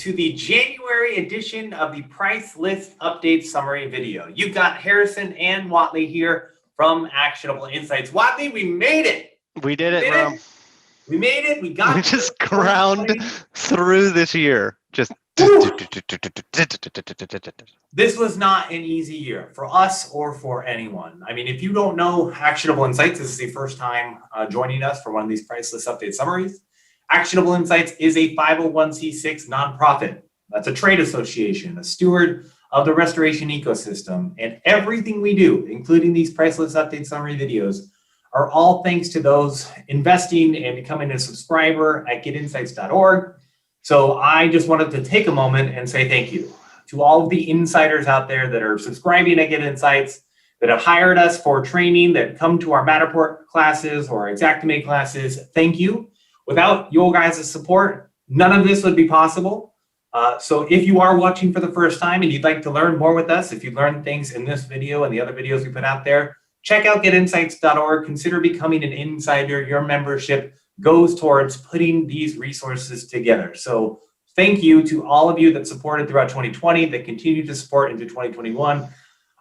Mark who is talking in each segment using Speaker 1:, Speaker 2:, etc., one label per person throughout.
Speaker 1: to the January edition of the Price List Update Summary video. You've got Harrison and Whatley here from Actionable Insights. Whatley, we made it.
Speaker 2: We did it, bro.
Speaker 1: We made it. We got
Speaker 2: We just ground through this year. Just
Speaker 1: This was not an easy year for us or for anyone. I mean, if you don't know Actionable Insights, this is the first time joining us for one of these Price List Update Summaries. Actionable Insights is a 501c6 nonprofit. That's a trade association, a steward of the restoration ecosystem. And everything we do, including these Price List Update Summary videos, are all thanks to those investing and becoming a subscriber at getinsights.org. So I just wanted to take a moment and say thank you to all of the insiders out there that are subscribing at Get Insights, that have hired us for training, that come to our Matterport classes or Xactimate classes. Thank you. Without your guys' support, none of this would be possible. So if you are watching for the first time and you'd like to learn more with us, if you learned things in this video and the other videos we put out there, check out getinsights.org. Consider becoming an insider. Your membership goes towards putting these resources together. So thank you to all of you that supported throughout 2020, that continue to support into 2021.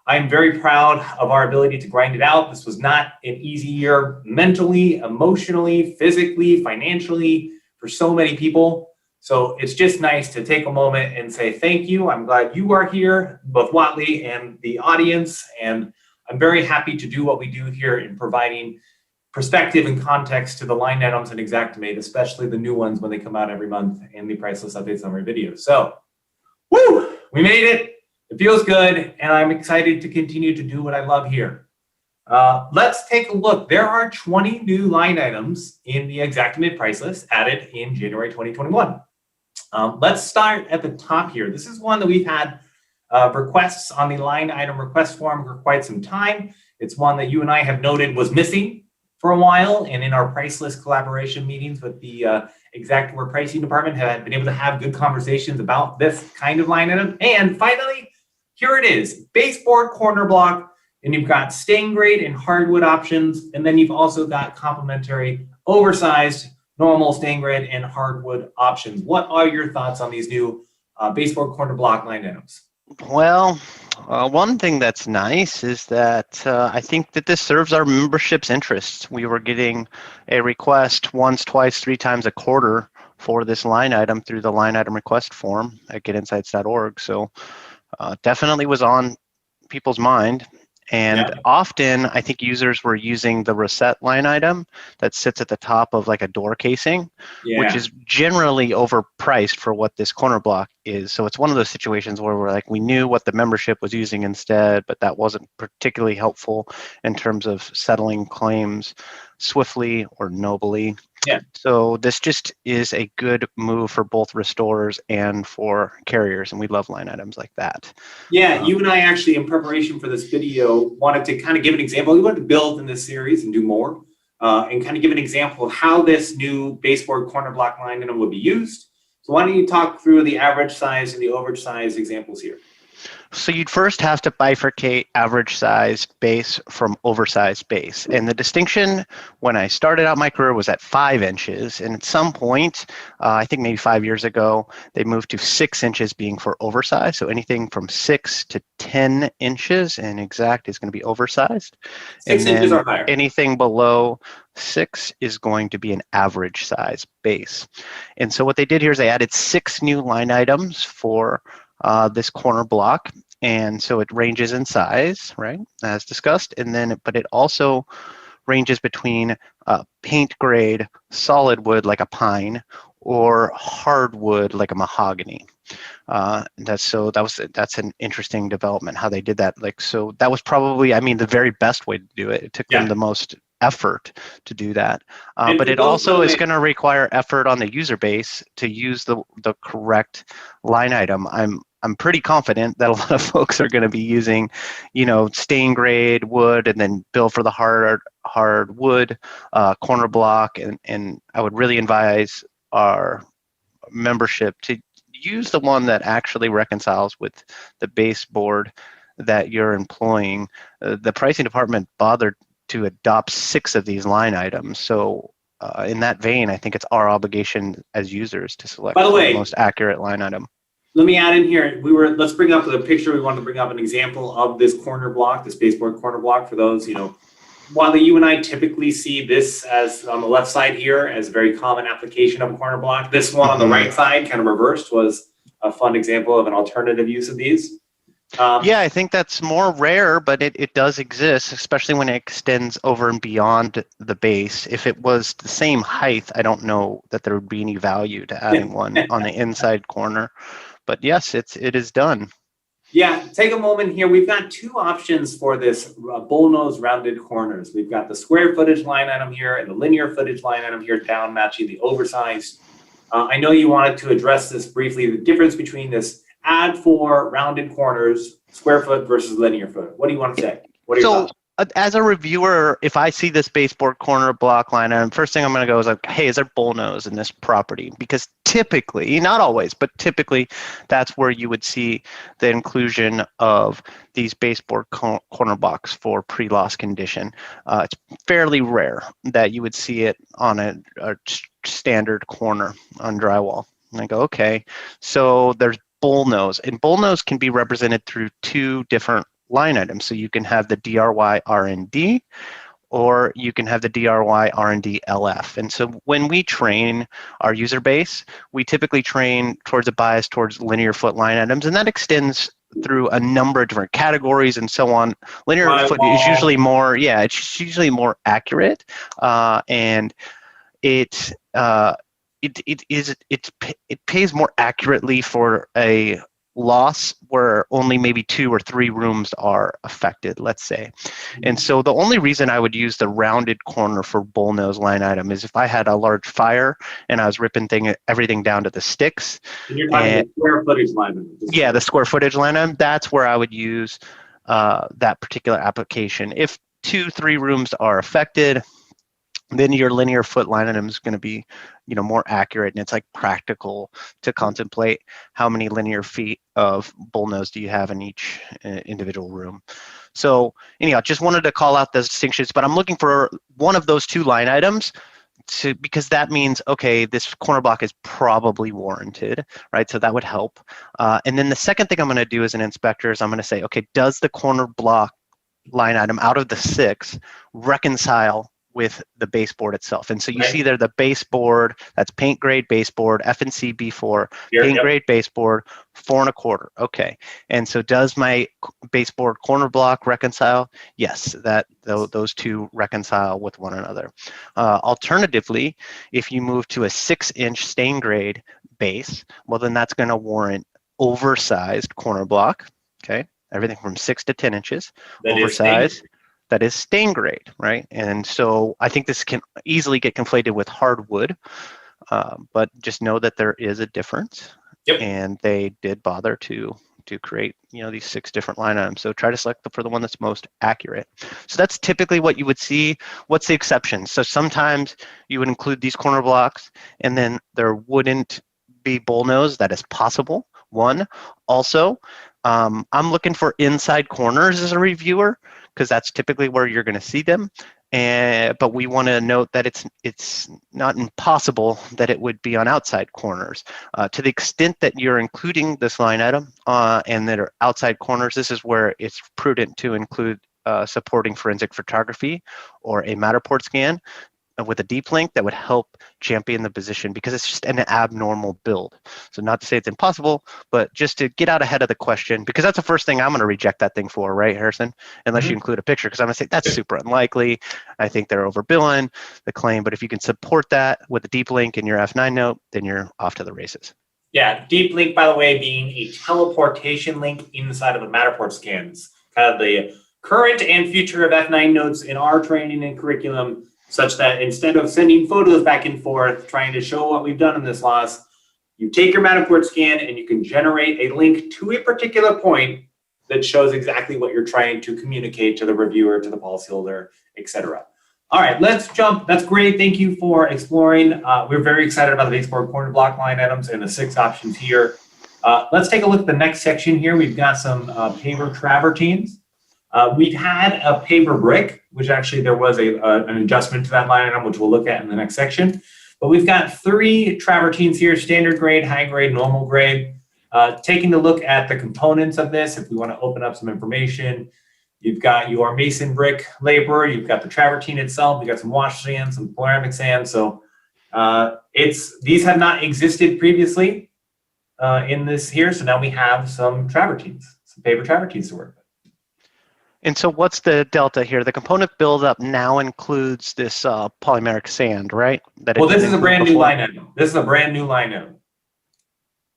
Speaker 1: I'm very proud of our ability to grind it out. This was not an easy year mentally, emotionally, physically, financially for so many people. So it's just nice to take a moment and say thank you. I'm glad you are here, both Whatley and the audience. And I'm very happy to do what we do here in providing perspective and context to the line items in Xactimate, especially the new ones when they come out every month in the Price List Update Summary videos. So, woo, we made it. It feels good, and I'm excited to continue to do what I love here. Let's take a look. There are 20 new line items in the Xactimate price list added in January 2021. Let's start at the top here. This is one that we've had requests on the line item request form for quite some time. It's one that you and I have noted was missing for a while, and in our price list collaboration meetings with the Xactware pricing department have been able to have good conversations about this kind of line item. And finally, here it is, baseboard corner block, and you've got stain grade and hardwood options, and then you've also got complementary oversized, normal stain grade and hardwood options. What are your thoughts on these new baseboard corner block line items?
Speaker 2: Well, one thing that's nice is that I think that this serves our membership's interests. We were getting a request once, twice, 3 times a quarter for this line item through the line item request form at getinsights.org. So definitely was on people's mind. And often I think users were using the reset line item that sits at the top of like a door casing, which is generally overpriced for what this corner block is. So it's one of those situations where we're like, we knew what the membership was using instead, but that wasn't particularly helpful in terms of settling claims swiftly or nobly. So this just is a good move for both restorers and for carriers, and we love line items like that.
Speaker 1: You and I actually, in preparation for this video, wanted to kind of give an example. We wanted to build in this series and do more, and kind of give an example of how this new baseboard corner block line item would be used. So why don't you talk through the average size and the overage size examples here?
Speaker 2: So you'd first have to bifurcate average size base from oversized base. And the distinction when I started out my career was at 5 inches. And at some point, I think maybe 5 years ago, they moved to 6 inches being for oversized. So anything from 6 to 10 inches in exact is going to be oversized.
Speaker 1: 6 inches or higher.
Speaker 2: Anything below 6 is going to be an average size base. And so what they did here is they added 6 new line items for this corner block, and so it ranges in size, right, as discussed, and then but it also ranges between paint grade solid wood like a pine or hardwood like a mahogany. That's an interesting development how they did that. Like, so that was probably, I mean, the very best way to do it. It took them the most effort to do that, but it also is going to require effort on the user base to use the correct line item. I'm pretty confident that a lot of folks are going to be using, stain grade wood and then bill for the hard wood corner block, and I would really advise our membership to use the one that actually reconciles with the baseboard that you're employing. The pricing department bothered to adopt 6 of these line items, so in that vein, I think it's our obligation as users to select
Speaker 1: By the
Speaker 2: the
Speaker 1: way,
Speaker 2: most accurate line item.
Speaker 1: let me add in here. Let's bring up the picture. We wanted to bring up an example of this corner block, this baseboard corner block for those, while you and I typically see this as on the left side here as a very common application of a corner block. This one on the right side, kind of reversed, was a fun example of an alternative use of these.
Speaker 2: Yeah, I think that's more rare, but it does exist, especially when it extends over and beyond the base. If it was the same height, I don't know that there would be any value to adding one on the inside corner. But yes, it is done.
Speaker 1: Yeah, take a moment here. We've got two options for this bullnose rounded corners. We've got the square footage line item here and the linear footage line item here down, matching the oversized. I know you wanted to address this briefly, the difference between this add for rounded corners, square foot versus linear foot. What do you want to say? What are your thoughts?
Speaker 2: As a reviewer, if I see this baseboard corner block line item, first thing I'm going to go is like, hey, is there bullnose in this property? Because typically, not always, but typically, that's where you would see the inclusion of these baseboard corner blocks for pre-loss condition. It's fairly rare that you would see it on a standard corner on drywall. And I go, okay, so there's bullnose, and bullnose can be represented through two different line items. So you can have the DRY R&D, or you can have the DRY R&D LF. And so when we train our user base, we typically train towards a bias towards linear foot line items, and that extends through a number of different categories and so on. Linear foot is usually more, it's usually more accurate, and it pays more accurately for a loss where only maybe 2 or 3 rooms are affected, let's say. And so the only reason I would use the rounded corner for bullnose line item is if I had a large fire and I was ripping everything down to the sticks.
Speaker 1: And you're talking the square footage line item.
Speaker 2: Yeah, the square footage line item, that's where I would use that particular application. If 2-3 rooms are affected, then your linear foot line item is going to be, more accurate, and it's like practical to contemplate how many linear feet of bullnose do you have in each individual room. So anyhow, just wanted to call out those distinctions, but I'm looking for one of those two line items because that means, okay, this corner block is probably warranted, right? So that would help. And then the second thing I'm going to do as an inspector is I'm going to say, okay, does the corner block line item out of the 6 reconcile with the baseboard itself? And so you see there the baseboard, that's paint grade baseboard, F&C B4, paint grade baseboard, 4 1/4. Okay. And so does my baseboard corner block reconcile? Yes, those two reconcile with one another. Alternatively, if you move to a 6-inch stain grade base, well, then that's going to warrant oversized corner block. Okay. Everything from 6 to 10 inches, oversized. That is stain grade, right? And so I think this can easily get conflated with hardwood, but just know that there is a difference. And they did bother to create, these 6 different line items. So try to select for the one that's most accurate. So that's typically what you would see. What's the exception? So sometimes you would include these corner blocks, and then there wouldn't be bullnose. That is possible. One, also, I'm looking for inside corners as a reviewer, because that's typically where you're going to see them. But we want to note that it's not impossible that it would be on outside corners. To the extent that you're including this line item and that are outside corners, this is where it's prudent to include supporting forensic photography or a Matterport scan with a deep link that would help champion the position, because it's just an abnormal build. So not to say it's impossible, but just to get out ahead of the question, because that's the first thing I'm going to reject that thing for, right, Harrison? Unless you include a picture, because I'm going to say that's super unlikely. I think they're overbilling the claim, but if you can support that with a deep link in your F9 note, then you're off to the races.
Speaker 1: Yeah, deep link, by the way, being a teleportation link inside of the Matterport scans, kind of the current and future of F9 notes in our training and curriculum, such that instead of sending photos back and forth, trying to show what we've done in this loss, you take your Matterport scan and you can generate a link to a particular point that shows exactly what you're trying to communicate to the reviewer, to the policyholder, etc. All right, let's jump. That's great. Thank you for exploring. We're very excited about the baseboard corner block line items and the 6 options here. Let's take a look at the next section here. We've got some paver travertines. We've had a paper brick, which actually there was an adjustment to that line item, which we'll look at in the next section. But we've got 3 travertines here: standard grade, high grade, normal grade. Taking a look at the components of this, if we want to open up some information, you've got your mason brick laborer, you've got the travertine itself, you've got some wash sand, some ceramic sand. So these have not existed previously in this here. So now we have some travertines, some paper travertines to work with.
Speaker 2: And so what's the delta here? The component buildup now includes this polymeric sand, right?
Speaker 1: Well, this is a brand new line item. This is a brand new line item.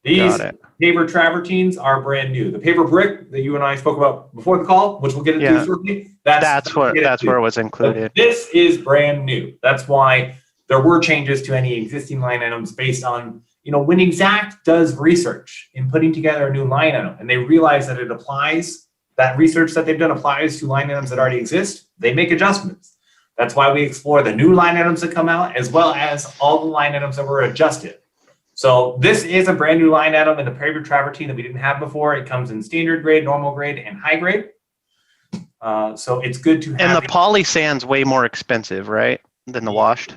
Speaker 1: These paper travertines are brand new. The paper brick that you and I spoke about before the call, which we'll get into shortly,
Speaker 2: that's where it was included.
Speaker 1: But this is brand new. That's why there were changes to any existing line items based on, when Xact does research in putting together a new line item and they realize that that research that they've done applies to line items that already exist, they make adjustments. That's why we explore the new line items that come out as well as all the line items that were adjusted. So this is a brand new line item in the paper travertine that we didn't have before. It comes in standard grade, normal grade, and high grade. So it's good to have.
Speaker 2: And the poly sand's way more expensive, right, than the washed?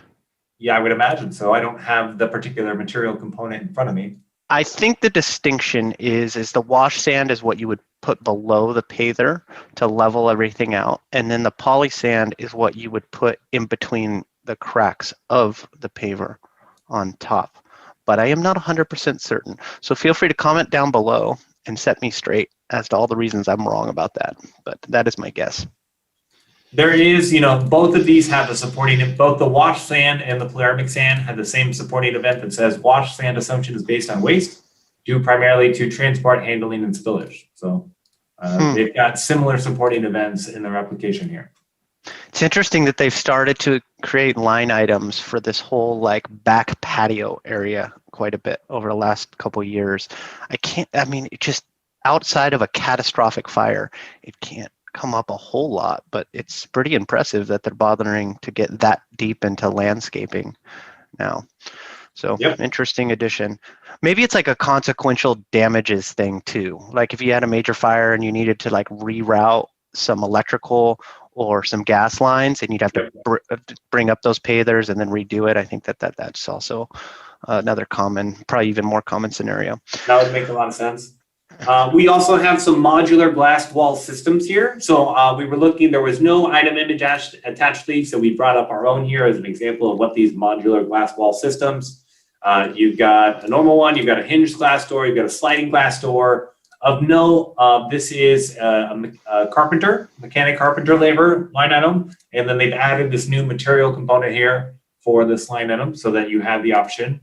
Speaker 1: Yeah, I would imagine so. I don't have the particular material component in front of me.
Speaker 2: I think the distinction is the wash sand is what you would put below the paver to level everything out. And then the poly sand is what you would put in between the cracks of the paver on top. But I am not 100% certain. So feel free to comment down below and set me straight as to all the reasons I'm wrong about that. But that is my guess.
Speaker 1: There is, both of these have a supporting, both the wash sand and the polymeric sand have the same supporting event that says wash sand assumption is based on waste, due primarily to transport, handling, and spillage. So they've got similar supporting events in their application here.
Speaker 2: It's interesting that they've started to create line items for this whole back patio area quite a bit over the last couple of years. It just outside of a catastrophic fire, it can't come up a whole lot, but it's pretty impressive that they're bothering to get that deep into landscaping now. So Interesting addition. Maybe it's like a consequential damages thing too. Like if you had a major fire and you needed to reroute some electrical or some gas lines and you'd have to bring up those pavers and then redo it. I think that's also another common, probably even more common scenario.
Speaker 1: That would make a lot of sense. We also have some modular glass wall systems here. So we were looking, there was no item image attached to these, so we brought up our own here as an example of what these modular glass wall systems. You've got a normal one, you've got a hinged glass door, you've got a sliding glass door. Of note, this is a mechanic carpenter labor line item, and then they've added this new material component here for this line item so that you have the option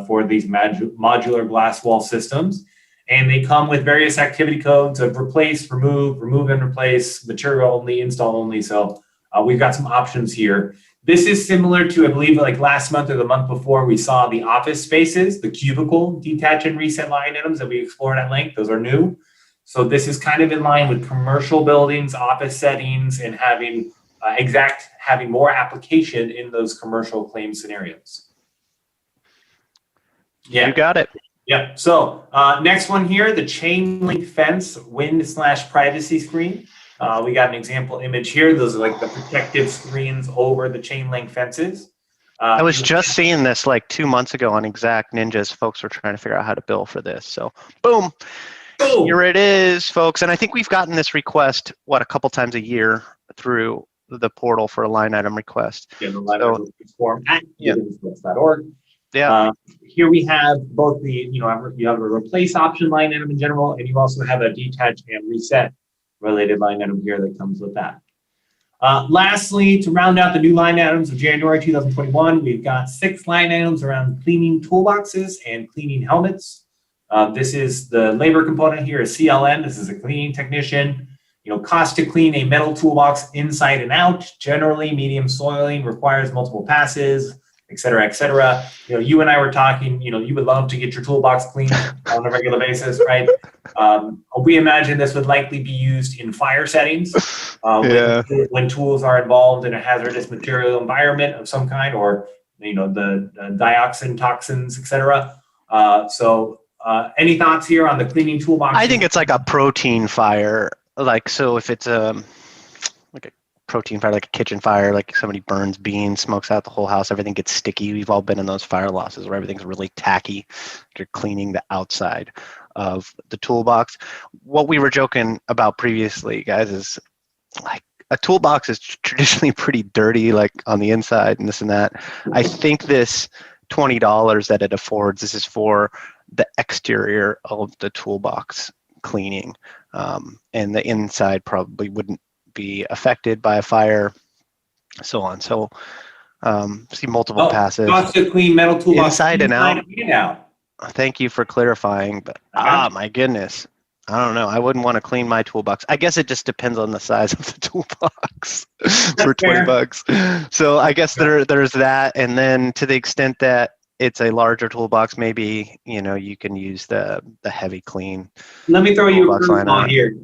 Speaker 1: for these modular glass wall systems. And they come with various activity codes of replace, remove and replace, material only, install only. So we've got some options here. This is similar to, I believe, last month or the month before, we saw the office spaces, the cubicle detach and reset line items that we explored at length. Those are new. So this is kind of in line with commercial buildings, office settings, and having having more application in those commercial claim scenarios.
Speaker 2: Yeah, you got it.
Speaker 1: Yeah. So next one here, the chain link fence wind/privacy screen. We got an example image here. Those are the protective screens over the chain link fences.
Speaker 2: I was just seeing this 2 months ago on Exact Ninjas. Folks were trying to figure out how to bill for this. So boom, here it is, folks. And I think we've gotten this request, a couple times a year through the portal for a line item request.
Speaker 1: Yeah, the line item form at .org.
Speaker 2: Yeah.
Speaker 1: Here we have both you have a replace option line item in general, and you also have a detach and reset related line item here that comes with that. Lastly, to round out the new line items of January 2021, we've got 6 line items around cleaning toolboxes and cleaning helmets. This is the labor component here, is CLN. This is a cleaning technician. Cost to clean a metal toolbox inside and out. Generally, medium soiling requires multiple passes, et cetera, et cetera. You and I were talking, you would love to get your toolbox cleaned on a regular basis, right? We imagine this would likely be used in fire settings when tools are involved in a hazardous material environment of some kind, or, the dioxin toxins, et cetera. So any thoughts here on the cleaning toolbox?
Speaker 2: I think it's like a protein fire like, so if it's like a protein fire, like a kitchen fire, like somebody burns beans, smokes out the whole house, everything gets sticky. We've all been in those fire losses where everything's really tacky. You're cleaning the outside of the toolbox. What we were joking about previously, guys, is like a toolbox is traditionally pretty dirty, like on the inside and this and that. I think this $20 that it affords, this is for the exterior of the toolbox cleaning, and the inside probably wouldn't be affected by a fire, so on. So see multiple passes.
Speaker 1: Cost to clean metal toolbox
Speaker 2: Inside and out.
Speaker 1: And out.
Speaker 2: Thank you for clarifying, but my goodness. I don't know. I wouldn't want to clean my toolbox. I guess it just depends on the size of the toolbox for $20. So I guess there's that. And then to the extent that it's a larger toolbox, maybe, you can use the heavy clean.
Speaker 1: Let me throw you a curveball here.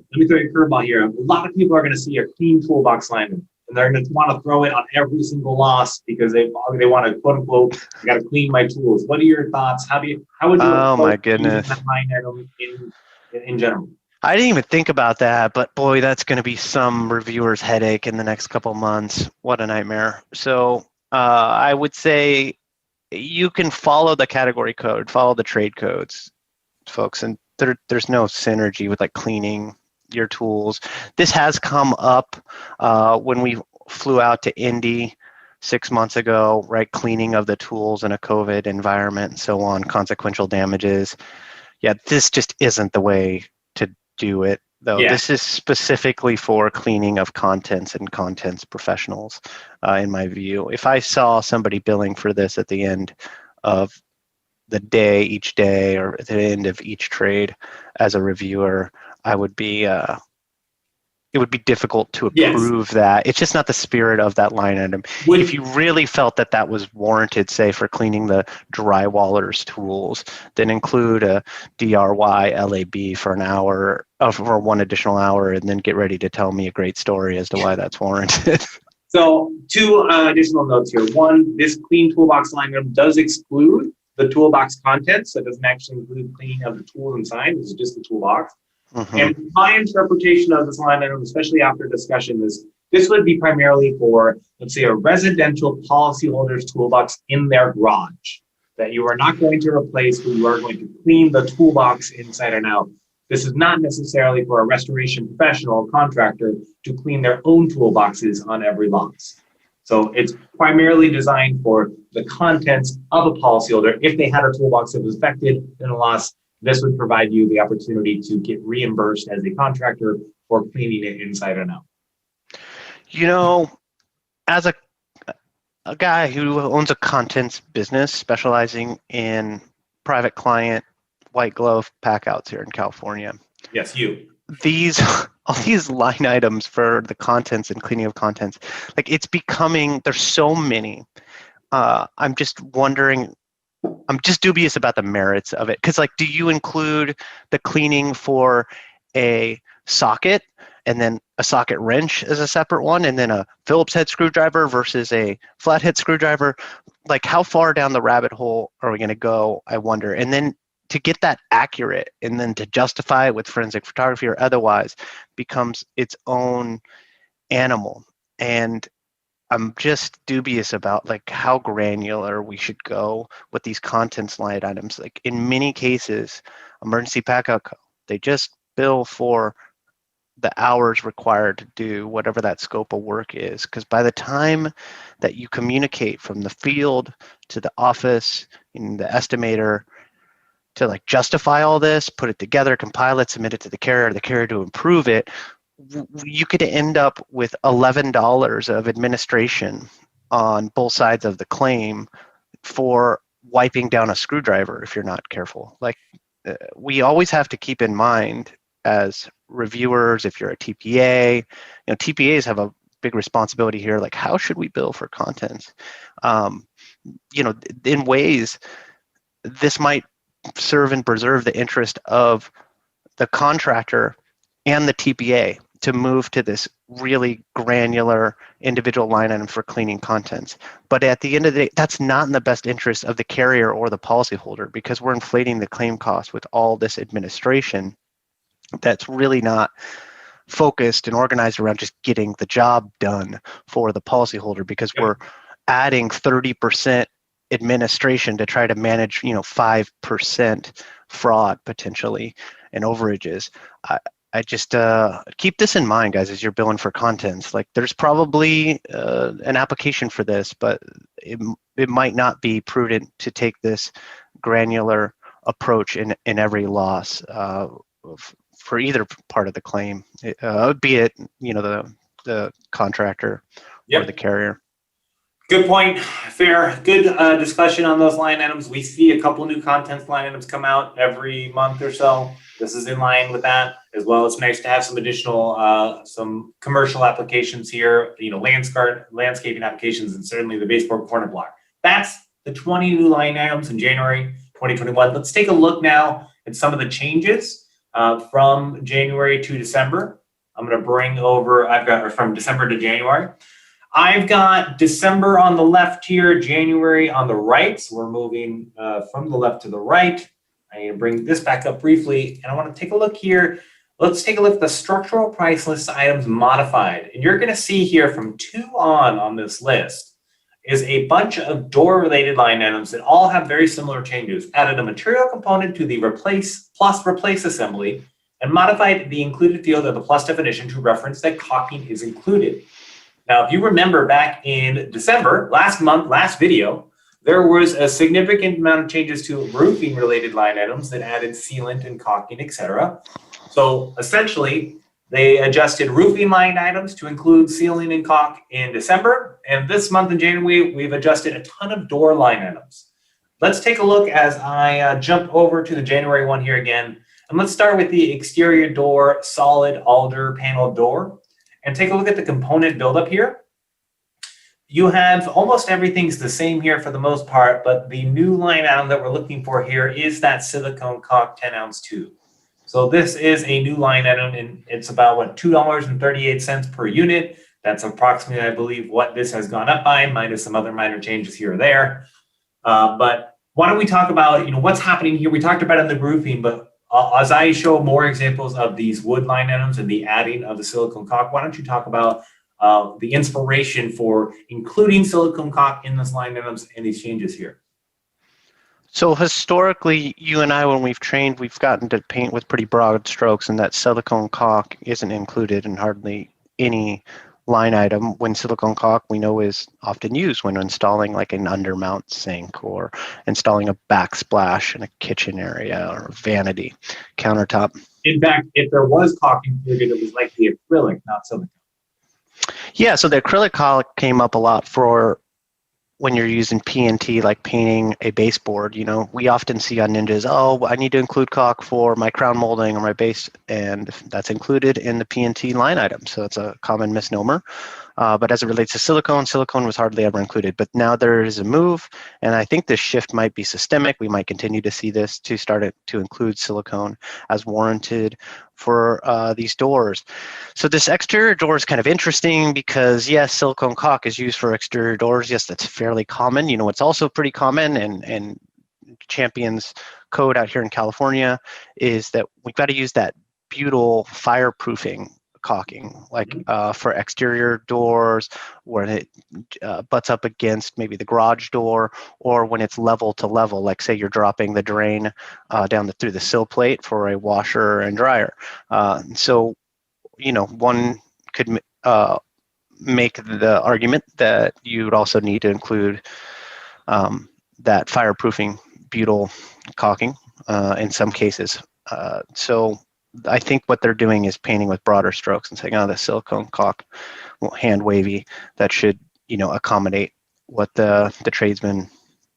Speaker 1: A lot of people are going to see a clean toolbox lineman, and they're going to want to throw it on every single loss because they want to, quote unquote, I got to clean my tools. What are your thoughts? How would you? Oh
Speaker 2: my goodness.
Speaker 1: That line item in general?
Speaker 2: I didn't even think about that, but boy, that's going to be some reviewer's headache in the next couple months. What a nightmare. So I would say you can follow the category code, follow the trade codes, folks, and there's no synergy with like cleaning your tools. This has come up when we flew out to Indy 6 months ago, right? Cleaning of the tools in a COVID environment and so on, consequential damages. Yeah, this just isn't the way to do it, though. Yeah. This is specifically for cleaning of contents and contents professionals, in my view. If I saw somebody billing for this at the end of the day, each day, or at the end of each trade as a reviewer, I would be it would be difficult to approve that. It's just not the spirit of that line item. If you really felt that that was warranted, say, for cleaning the drywaller's tools, then include a DRY LAB for an hour, for 1 additional hour, and then get ready to tell me a great story as to why that's warranted.
Speaker 1: So 2 additional notes here. 1, this clean toolbox line item does exclude the toolbox contents. So it doesn't actually include cleaning of the tools inside. This is just the toolbox. Mm-hmm. And my interpretation of this line item, especially after discussion, is this would be primarily for, let's say, a residential policyholder's toolbox in their garage that you are not going to replace, but you are going to clean the toolbox inside and out. This is not necessarily for a restoration professional contractor to clean their own toolboxes on every loss. So it's primarily designed for the contents of a policyholder. If they had a toolbox that was affected in a loss, this would provide you the opportunity to get reimbursed as a contractor for cleaning it inside and out.
Speaker 2: As a guy who owns a contents business specializing in private client white glove pack outs here in California.
Speaker 1: Yes, you.
Speaker 2: All these line items for the contents and cleaning of contents, like it's becoming, there's so many. I'm just wondering, I'm just dubious about the merits of it. Because, like, do you include the cleaning for a socket and then a socket wrench as a separate one, and then a Phillips head screwdriver versus a flathead screwdriver? Like, how far down the rabbit hole are we going to go, I wonder? And then to get that accurate and then to justify it with forensic photography or otherwise becomes its own animal. And I'm just dubious about like how granular we should go with these contents line items. Like in many cases, emergency packout code, they just bill for the hours required to do whatever that scope of work is. Because by the time that you communicate from the field to the office in the estimator to like justify all this, put it together, compile it, submit it to the carrier to improve it, you could end up with $11 of administration on both sides of the claim for wiping down a screwdriver if you're not careful. Like we always have to keep in mind as reviewers, if you're a TPA, TPAs have a big responsibility here. Like, how should we bill for contents? In ways, this might serve and preserve the interest of the contractor and the TPA to move to this really granular individual line item for cleaning contents. But at the end of the day, that's not in the best interest of the carrier or the policyholder, because we're inflating the claim cost with all this administration that's really not focused and organized around just getting the job done for the policyholder, because we're adding 30% administration to try to manage 5% fraud potentially and overages. I just keep this in mind, guys, as you're billing for contents. Like, there's probably an application for this, but it might not be prudent to take this granular approach in every loss for either part of the claim, be it the contractor or the carrier.
Speaker 1: Good point. Fair. Good discussion on those line items. We see a couple new contents line items come out every month or so. This is in line with that as well. It's nice to have some additional, some commercial applications here, landscaping applications, and certainly the baseboard corner block. That's the 20 new line items in January 2021. Let's take a look now at some of the changes from January to December. I'm going to bring over, from December to January. I've got December on the left here, January on the right. So we're moving from the left to the right. I need to bring this back up briefly, and I want to take a look here. Let's take a look at the structural price list items modified. And you're going to see here from 2 on this list is a bunch of door-related line items that all have very similar changes. Added a material component to the replace assembly, and modified the included field of the plus definition to reference that caulking is included. Now, if you remember back in December, last video, there was a significant amount of changes to roofing related line items that added sealant and caulking, etc. So essentially, they adjusted roofing line items to include sealing and caulk in December. And this month in January, we've adjusted a ton of door line items. Let's take a look as I jump over to the January one here again. And let's start with the exterior door solid alder panel door. And take a look at the component buildup here. You have almost everything's the same here for the most part, but the new line item that we're looking for here is that silicone caulk 10-ounce tube. So this is a new line item, and it's about, what, $2.38 per unit. That's approximately, I believe, what this has gone up by, minus some other minor changes here or there. But why don't we talk about what's happening here? We talked about it in the roofing, but as I show more examples of these wood line items and the adding of the silicone caulk, why don't you talk about the inspiration for including silicone caulk in this line items and these changes here?
Speaker 2: So historically, you and I, when we've trained, we've gotten to paint with pretty broad strokes, and that silicone caulk isn't included in hardly any line item, when silicone caulk we know is often used when installing like an undermount sink or installing a backsplash in a kitchen area or a vanity countertop.
Speaker 1: In fact, if there was caulk included, it was like the acrylic, not silicone.
Speaker 2: Yeah, so the acrylic caulk came up a lot for when you're using P&T, like painting a baseboard. We often see on Ninjas, oh, I need to include caulk for my crown molding or my base, and that's included in the P&T line item. So it's a common misnomer. But as it relates to silicone was hardly ever included. But now there is a move, and I think this shift might be systemic. We might continue to see this to start to include silicone as warranted for these doors. So this exterior door is kind of interesting because, yes, silicone caulk is used for exterior doors. Yes, that's fairly common. It's also pretty common, and Champion's code out here in California is that we've got to use that butyl fireproofing caulking, like for exterior doors, when it butts up against maybe the garage door, or when it's level to level, like say you're dropping the drain down through the sill plate for a washer and dryer. So, one could make the argument that you'd also need to include that fireproofing butyl caulking in some cases. So I think what they're doing is painting with broader strokes and saying, oh, the silicone caulk, hand wavy, that should, accommodate what the tradesmen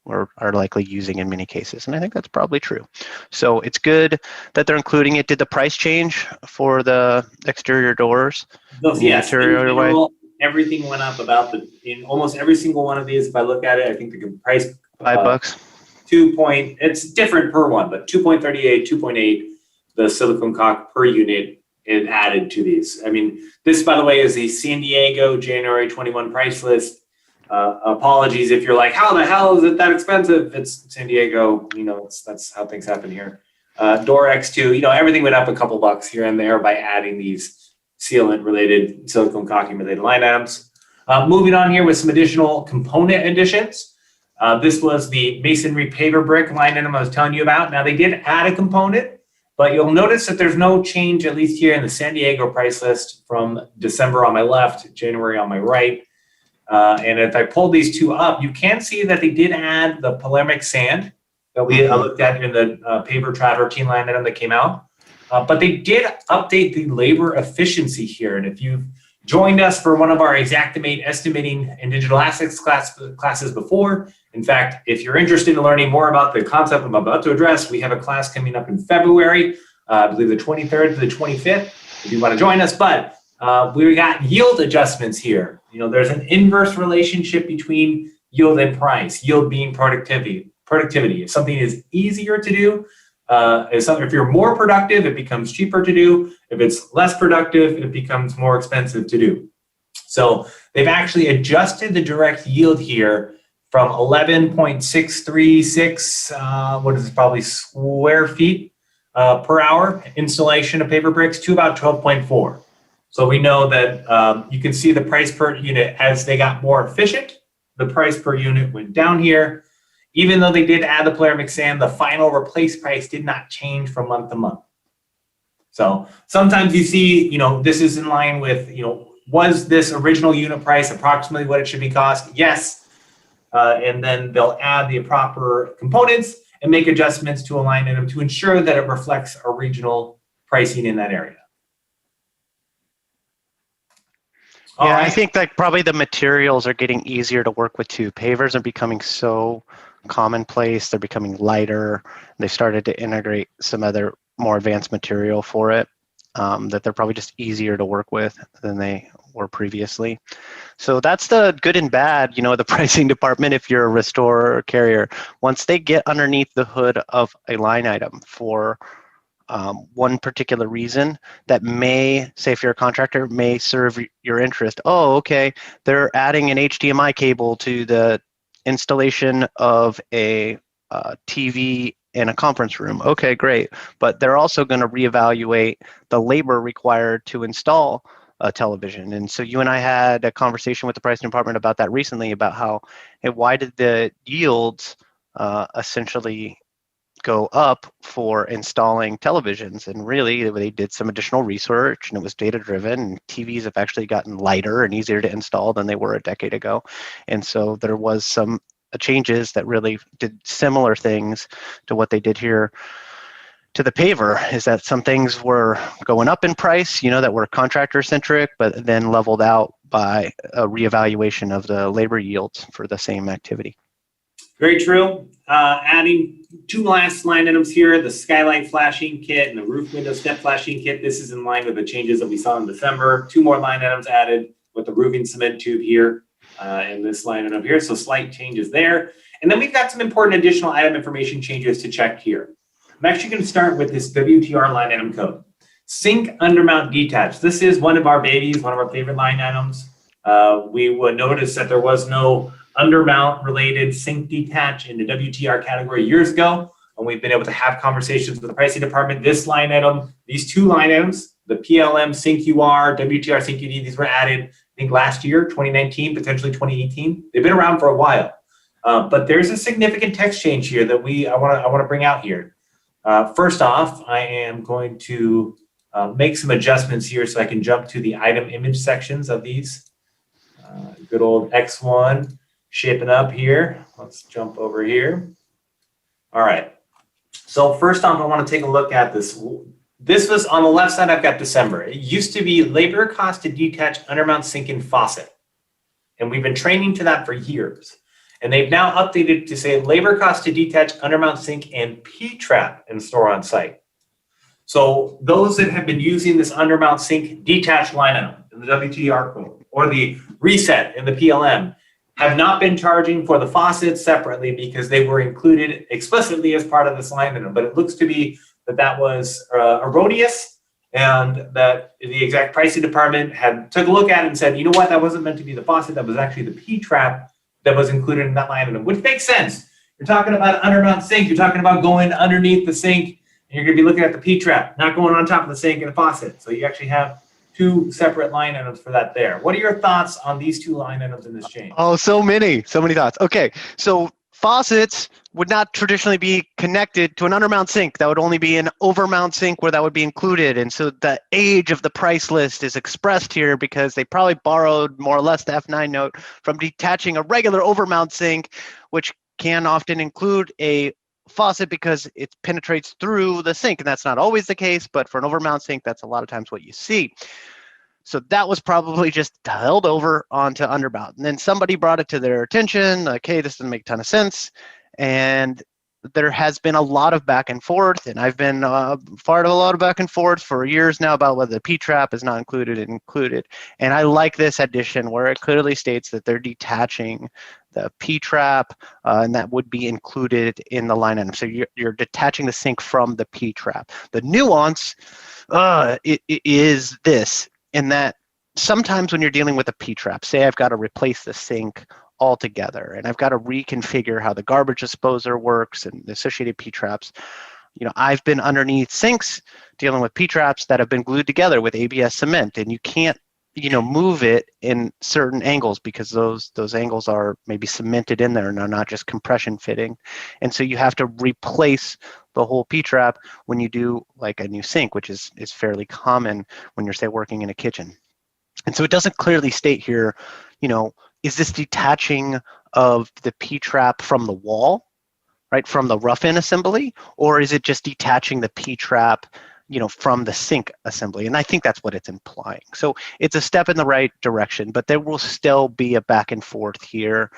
Speaker 2: are likely using in many cases. And I think that's probably true. So it's good that they're including it. Did the price change for the exterior doors?
Speaker 1: Yes, in general, everything went up in almost every single one of these. If I look at it, I think the price
Speaker 2: $5.
Speaker 1: It's different per one, but 2.38, 2.8. The silicone caulk per unit is added to these. I mean, this, by the way, is the San Diego January 21 price list. Apologies if you're like, how the hell is it that expensive? It's San Diego, that's how things happen here. Door X2, everything went up a couple bucks here and there by adding these sealant-related, silicone caulking-related line items. Moving on here with some additional component additions. This was the masonry paver brick line item I was telling you about. Now, they did add a component, but you'll notice that there's no change, at least here in the San Diego price list, from December on my left, January on my right. And if I pull these two up, you can see that they did add the polemic sand that we looked at in the paver travertine line item that came out. But they did update the labor efficiency here. And if you've joined us for one of our Xactimate estimating and digital assets classes before, in fact, if you're interested in learning more about the concept I'm about to address, we have a class coming up in February, I believe the 23rd to the 25th, if you want to join us. But we got yield adjustments here. You know, there's an inverse relationship between yield and price, yield being productivity. If something is easier to do, if you're more productive, it becomes cheaper to do. If it's less productive, it becomes more expensive to do. So they've actually adjusted the direct yield here from 11.636, what is this, probably square feet per hour installation of paper bricks to about 12.4. So we know that you can see the price per unit as they got more efficient, the price per unit went down here. Even though they did add the polemic sand, the final replace price did not change from month to month. So sometimes you see, you know, this is in line with, you know, was this original unit price approximately what it should be cost? Yes. And then they'll add the proper components and make adjustments to a line item to ensure that it reflects a regional pricing in that area.
Speaker 2: Yeah, right. I think that probably the materials are getting easier to work with too. Pavers are becoming so commonplace. They're becoming lighter. They started to integrate some other more advanced material for it that they're probably just easier to work with than they were previously. So that's the good and bad, you know, the pricing department if you're a restorer or carrier. Once they get underneath the hood of a line item for one particular reason that may, say if you're a contractor, may serve your interest. Oh, okay, they're adding an HDMI cable to the installation of a TV in a conference room. Okay, great. But they're also going to reevaluate the labor required to install a television. And so you and I had a conversation with the pricing department about that recently, about how, hey, why did the yields essentially go up for installing televisions? And really they did some additional research and it was data driven, and TVs have actually gotten lighter and easier to install than they were a decade ago. And so there was some changes that really did similar things to what they did here to the paver, is that some things were going up in price, you know, that were contractor centric, but then leveled out by a reevaluation of the labor yields for the same activity.
Speaker 1: Very true. Adding two last line items here, the Skylight flashing kit and the roof window step flashing kit. This is in line with the changes that we saw in December. Two more line items added with the roofing cement tube here and this line item here. So slight changes there. And then we've got some important additional item information changes to check here. I'm actually going to start with this WTR line item code. Sink undermount detach. This is one of our babies, one of our favorite line items. We would notice that there was no undermount related sink detach in the WTR category years ago, and we've been able to have conversations with the pricing department. This line item, these two line items, the PLM Sync UR, WTR Sync UD, these were added, I think last year, 2019, potentially 2018. They've been around for a while, but there's a significant text change here that I want to bring out here. First off, I am going to make some adjustments here so I can jump to the item image sections of these. Good old X1 shaping up here. Let's jump over here. All right. So first off, I want to take a look at this. This was on the left side, I've got December. It used to be labor cost to detach undermount sink and faucet. And we've been training to that for years. And they've now updated to say labor cost to detach undermount sink and P-trap and store on site. So those that have been using this undermount sink detached line item in the WTR code or the reset in the PLM have not been charging for the faucets separately because they were included explicitly as part of this line item. But it looks to be that that was erroneous, and that the exact pricing department had took a look at it and said, you know what, that wasn't meant to be the faucet, that was actually the P-trap that was included in that line item, which makes sense. You're talking about an undermount sink, you're talking about going underneath the sink, and you're gonna be looking at the P-trap, not going on top of the sink and the faucet. So you actually have two separate line items for that there. What are your thoughts on these two line items in this change?
Speaker 2: Oh, so many thoughts. Okay, so faucets would not traditionally be connected to an undermount sink. That would only be an overmount sink where that would be included. And so the age of the price list is expressed here because they probably borrowed more or less the F9 note from detaching a regular overmount sink, which can often include a faucet because it penetrates through the sink. And that's not always the case, but for an overmount sink, that's a lot of times what you see. So that was probably just held over onto undermount. And then somebody brought it to their attention, like, hey, this doesn't make a ton of sense. And there has been a lot of back and forth, and I've been part of a lot of back and forth for years now about whether the P-trap is not included and included. And I like this addition where it clearly states that they're detaching the P-trap, and that would be included in the line item. So you're detaching the sink from the P-trap. The nuance it is this, in that sometimes when you're dealing with a P-trap, say I've got to replace the sink altogether and I've got to reconfigure how the garbage disposer works and the associated P-traps. I've been underneath sinks dealing with P-traps that have been glued together with ABS cement, and you can't move it in certain angles because those angles are maybe cemented in there and are not just compression fitting. And so you have to replace the whole P-trap when you do like a new sink, which is fairly common when you're, say, working in a kitchen. And so it doesn't clearly state here, is this detaching of the P-trap from the wall, right, from the rough-in assembly, or is it just detaching the P-trap from the sink assembly? And I think that's what it's implying. So it's a step in the right direction, but there will still be a back and forth here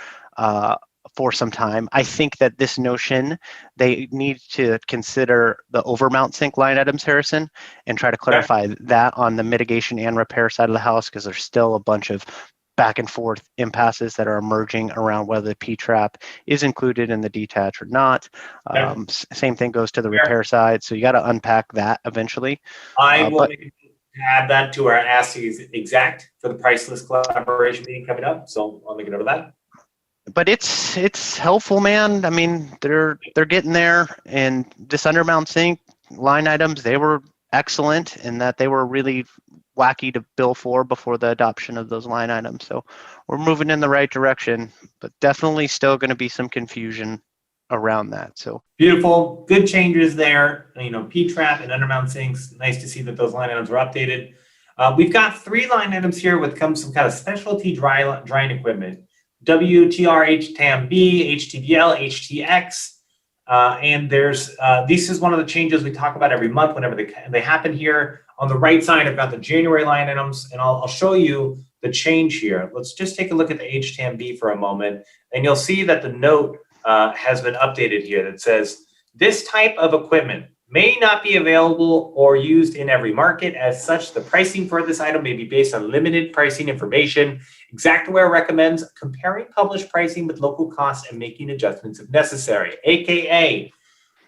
Speaker 2: for some time. I think that this notion, they need to consider the overmount sink line items, Harrison, and try to clarify that on the mitigation and repair side of the house, because there's still a bunch of back and forth impasses that are emerging around whether the P-trap is included in the detach or not. Same thing goes to the repair side. So you got to unpack that eventually.
Speaker 1: I will add that to our Ask Exact for the price list collaboration meeting coming up. So I'll make a note of that.
Speaker 2: But it's helpful, man. I mean, they're getting there, and this undermount sink line items, they were excellent in that they were really wacky to bill for before the adoption of those line items. So we're moving in the right direction, but definitely still going to be some confusion around that. So
Speaker 1: beautiful, good changes there. P-trap and undermount sinks. Nice to see that those line items were updated. We've got 3 line items here with some kind of specialty drying equipment: WTR, HTAM-B, HTBL, HTX. And there's this is one of the changes we talk about every month whenever they happen here. On the right side, I've got the January line items, and I'll show you the change here. Let's just take a look at the HTAM-B for a moment, and you'll see that the note has been updated here that says, this type of equipment may not be available or used in every market. As such, the pricing for this item may be based on limited pricing information. Xactware recommends comparing published pricing with local costs and making adjustments if necessary. AKA,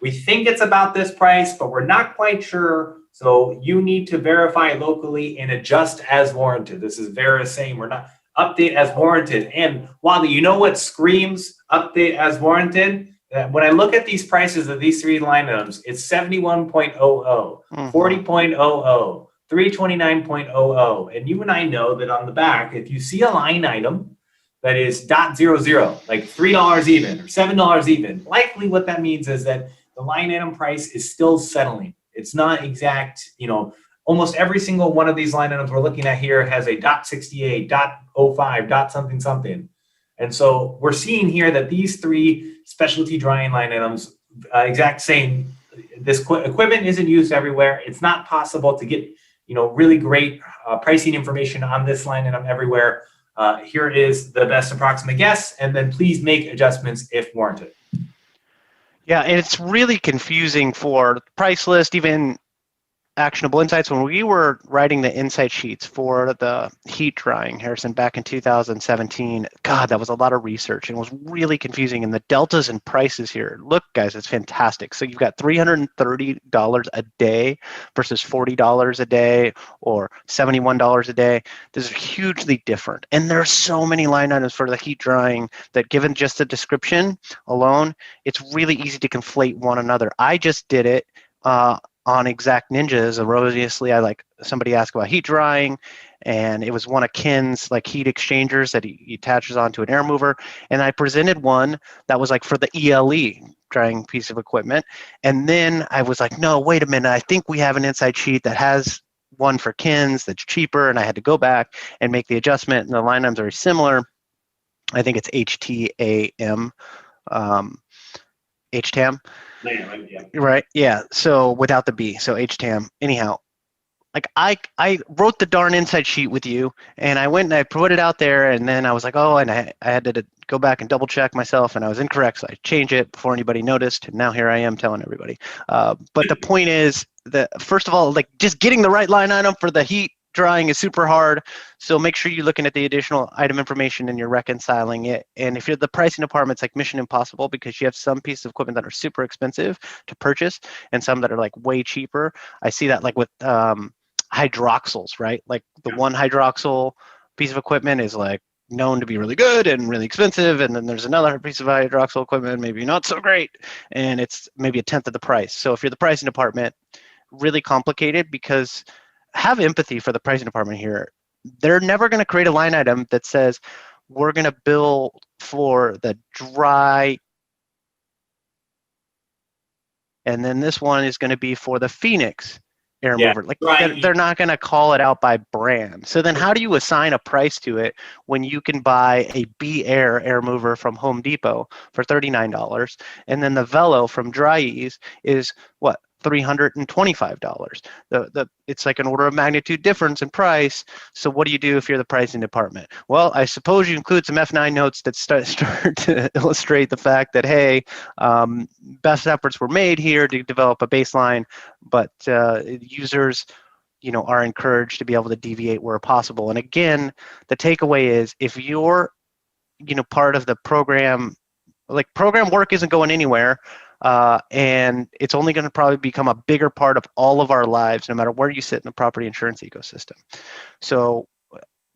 Speaker 1: we think it's about this price, but we're not quite sure. So you need to verify locally and adjust as warranted. This is Vera saying we're not update as warranted. And Whatley, you know what screams update as warranted? When I look at these prices of these 3 line items, it's 71.00, 40.00, 329.00. And you and I know that on the back, if you see a line item that is .00, like $3 even or $7 even, likely what that means is that the line item price is still settling. It's not exact, almost every single one of these line items we're looking at here has a .68, .05, something something. And so we're seeing here that these 3 specialty drying line items, Exact saying this equipment isn't used everywhere. It's not possible to get, really great pricing information on this line item everywhere. Here is the best approximate guess, and then please make adjustments if warranted.
Speaker 2: Yeah, and it's really confusing for the price list, even actionable insights. When we were writing the insight sheets for the heat drying, Harrison, back in 2017, God, that was a lot of research and was really confusing. And the deltas and prices here, look, guys, it's fantastic. So you've got $330 a day versus $40 a day or $71 a day. This is hugely different. And there are so many line items for the heat drying that, given just the description alone, it's really easy to conflate one another. I just did it on Exact Ninjas, erroneously, somebody asked about heat drying, and it was one of Ken's like heat exchangers that he attaches onto an air mover. And I presented one that was like for the ELE drying piece of equipment. And then I was like, no, wait a minute. I think we have an inside sheet that has one for Ken's that's cheaper. And I had to go back and make the adjustment. And the line items are very similar. I think it's HTAM, HTAM.
Speaker 1: Yeah.
Speaker 2: Right. Yeah. So without the B. So HTAM. Anyhow, like I wrote the darn inside sheet with you, and I went and I put it out there, and then I was like, oh, and I had to go back and double check myself, and I was incorrect, so I changed it before anybody noticed, and now here I am telling everybody. But the point is that, first of all, like just getting the right line item for the heat drying is super hard, so make sure you're looking at the additional item information and you're reconciling it. And if you're the pricing department, it's like mission impossible, because you have some pieces of equipment that are super expensive to purchase and some that are like way cheaper. I see that like with hydroxyls, right? Like the one hydroxyl piece of equipment is like known to be really good and really expensive, and then there's another piece of hydroxyl equipment maybe not so great, and it's maybe a tenth of the price. So if you're the pricing department, really complicated, because have empathy for the pricing department here. They're never going to create a line item that says we're going to bill for the dry, and then this one is going to be for the Phoenix air mover. Like they're not going to call it out by brand. So then how do you assign a price to it when you can buy a B air mover from Home Depot for $39, and then the Velo from Dry-Ease is what, $325? It's like an order of magnitude difference in price. So what do you do if you're the pricing department? Well, I suppose you include some F9 notes that start to illustrate the fact that, hey, best efforts were made here to develop a baseline, but users, are encouraged to be able to deviate where possible. And again, the takeaway is, if you're, part of the program, like program work isn't going anywhere. And it's only going to probably become a bigger part of all of our lives, no matter where you sit in the property insurance ecosystem. So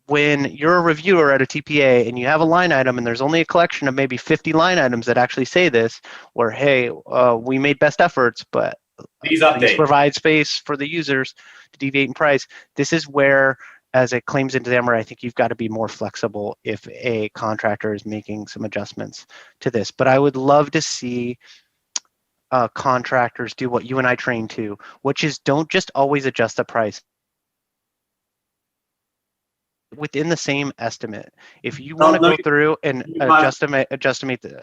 Speaker 2: when you're a reviewer at a TPA and you have a line item and there's only a collection of maybe 50 line items that actually say this, where, hey, we made best efforts, but please provide space for the users to deviate in price. This is where, as a claims examiner, I think you've got to be more flexible if a contractor is making some adjustments to this. But I would love to see contractors do what you and I train to, which is don't just always adjust the price within the same estimate. If you want to go through and adjustimate the,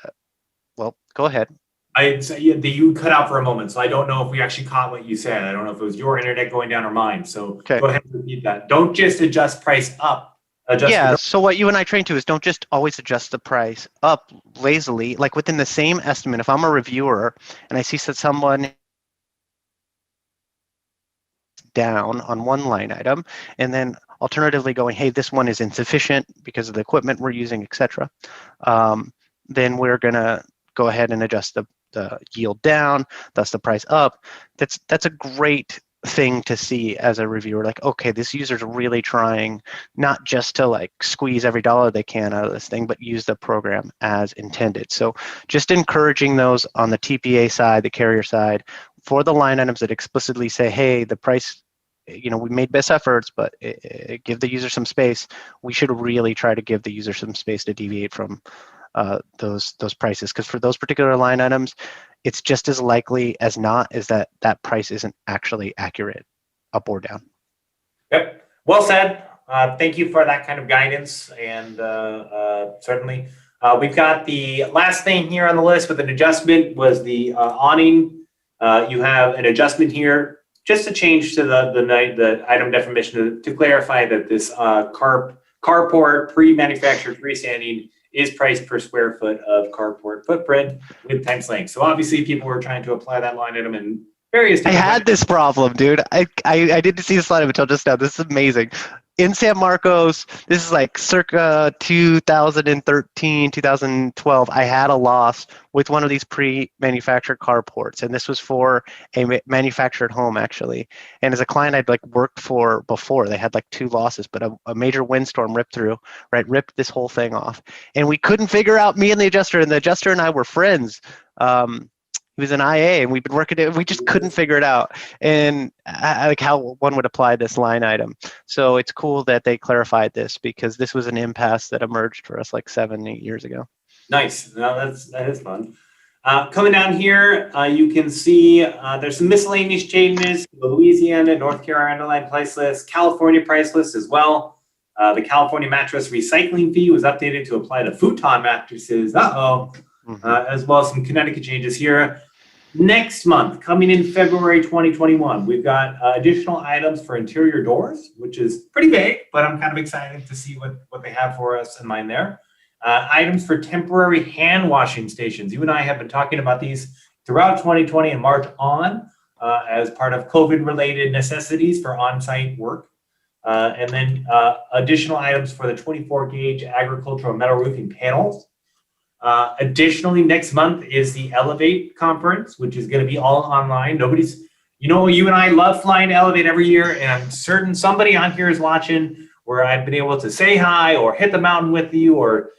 Speaker 2: well, go ahead.
Speaker 1: I'd say you cut out for a moment, so I don't know if we actually caught what you said. I don't know if it was your internet going down or mine. So Go ahead and repeat that. Don't just adjust price up. So what you and I train to is don't just always adjust the price up lazily, like within the same estimate. If I'm a reviewer and I see that someone down on one line item, and then alternatively going, hey, this one is insufficient because of the equipment we're using, etc., then we're going to go ahead and adjust the yield down, thus the price up. That's a great thing to see as a reviewer. Like, okay, this user's really trying not just to like squeeze every dollar they can out of this thing, but use the program as intended. So just encouraging those on the TPA side, the carrier side, for the line items that explicitly say, hey, the price, we made best efforts, but give the user some space. We should really try to give the user some space to deviate from those prices, because for those particular line items, it's just as likely as not is that price isn't actually accurate, up or down. Yep. Well said. Thank you for that kind of guidance. And certainly, we've got the last thing here on the list with an adjustment was the awning. You have an adjustment here, just to change to the item definition to clarify that this carport pre-manufactured freestanding is priced per square foot of carport footprint with times length. So obviously people were trying to apply that line item in various different ways. I had this problem, dude. I didn't see this line item until just now. This is amazing. In San Marcos, this is like circa 2013, 2012, I had a loss with one of these pre-manufactured carports, and this was for a manufactured home, actually. And as a client I'd like worked for before, they had like 2 losses, but a major windstorm ripped this whole thing off. And we couldn't figure out, me and the adjuster and I were friends. He
Speaker 2: was an IA, and we've been working it. We just couldn't figure it out, and like how one would apply this line item. So it's cool that they clarified this, because this was an impasse that emerged for us like 7-8 years ago.
Speaker 1: Nice. No, that is fun. Coming down here, you can see there's some miscellaneous changes. The Louisiana, North Carolina line price list, California price list as well. The California mattress recycling fee was updated to apply to futon mattresses. As well as some Connecticut changes here. Next month, coming in February 2021, we've got additional items for interior doors, which is pretty vague, but I'm kind of excited to see what they have for us in mind there. Items for temporary hand washing stations. You and I have been talking about these throughout 2020 and March on as part of COVID-related necessities for on-site work. And then additional items for the 24-gauge agricultural metal roofing panels. Additionally, next month is the Elevate conference, which is going to be all online. You and I love flying to Elevate every year, and I'm certain somebody on here is watching where I've been able to say hi or hit the mountain with you, or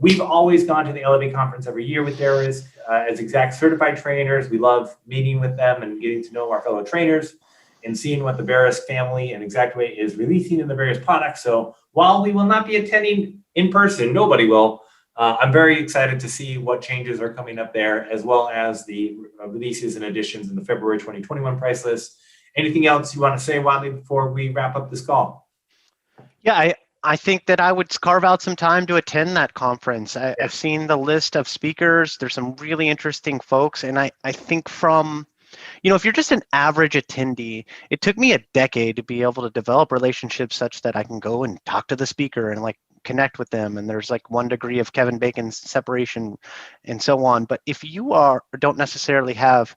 Speaker 1: we've always gone to the Elevate conference every year with Darius as Xact certified trainers. We love meeting with them and getting to know our fellow trainers and seeing what the Verisk family and Xactware is releasing in the various products. So while we will not be attending in person, nobody will, I'm very excited to see what changes are coming up there, as well as the releases and additions in the February 2021 price list. Anything else you want to say, Whatley, before we wrap up this call?
Speaker 2: Yeah, I think that I would carve out some time to attend that conference. I've seen the list of speakers. There's some really interesting folks. And I think from, if you're just an average attendee, it took me a decade to be able to develop relationships such that I can go and talk to the speaker and connect with them. And there's 1 degree of Kevin Bacon's separation and so on. But if you don't necessarily have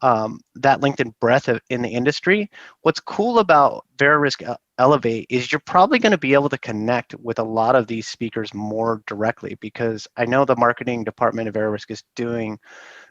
Speaker 2: that LinkedIn breadth in the industry, what's cool about Verisk Elevate is you're probably going to be able to connect with a lot of these speakers more directly, because I know the marketing department of Verisk is doing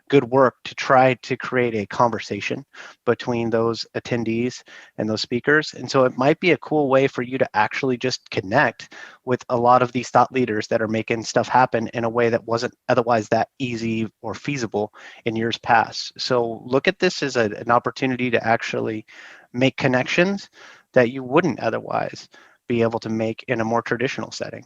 Speaker 2: good work to try to create a conversation between those attendees and those speakers. And so it might be a cool way for you to actually just connect with a lot of these thought leaders that are making stuff happen in a way that wasn't otherwise that easy or feasible in years past. So look at this as an opportunity to actually make connections that you wouldn't otherwise be able to make in a more traditional setting.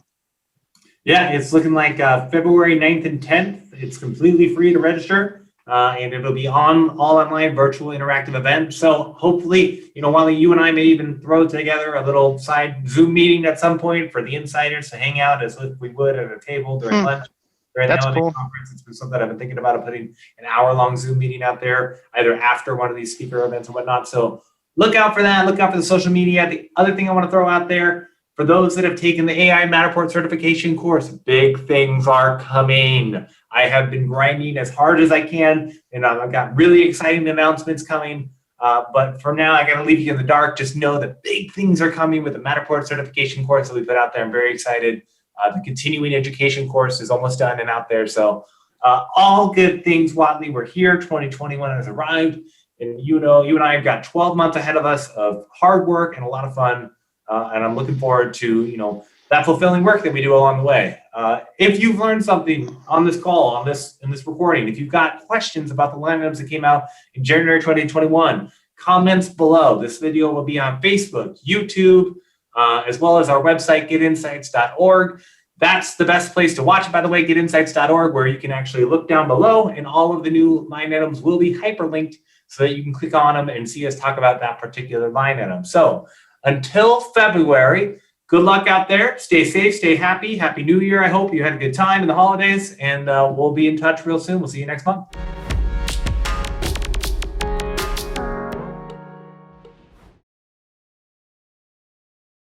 Speaker 1: Yeah, it's looking like February 9th and 10th. It's completely free to register, and it'll be all online virtual interactive event. So hopefully, while you and I may even throw together a little side Zoom meeting at some point for the insiders to hang out as if we would at a table during lunch. During the Elevate conference, it's been something I've been thinking about, putting an hour-long Zoom meeting out there, either after one of these speaker events and whatnot. So look out for that. Look out for the social media. The other thing I want to throw out there, for those that have taken the AI Matterport certification course, big things are coming. I have been grinding as hard as I can, and I've got really exciting announcements coming. But for now, I got to leave you in the dark. Just know that big things are coming with the Matterport certification course that we put out there. I'm very excited. The continuing education course is almost done and out there. So all good things, Whatley. We're here. 2021 has arrived. And you and I have got 12 months ahead of us of hard work and a lot of fun. And I'm looking forward to, that fulfilling work that we do along the way. If you've learned something on this call, in this recording, if you've got questions about the line items that came out in January 2021, comments below. This video will be on Facebook, YouTube, as well as our website, getinsights.org. That's the best place to watch it, by the way, getinsights.org, where you can actually look down below, and all of the new line items will be hyperlinked so that you can click on them and see us talk about that particular line item. So until February, good luck out there. Stay safe, stay happy. Happy New Year. I hope you had a good time in the holidays, and we'll be in touch real soon. We'll see you next month.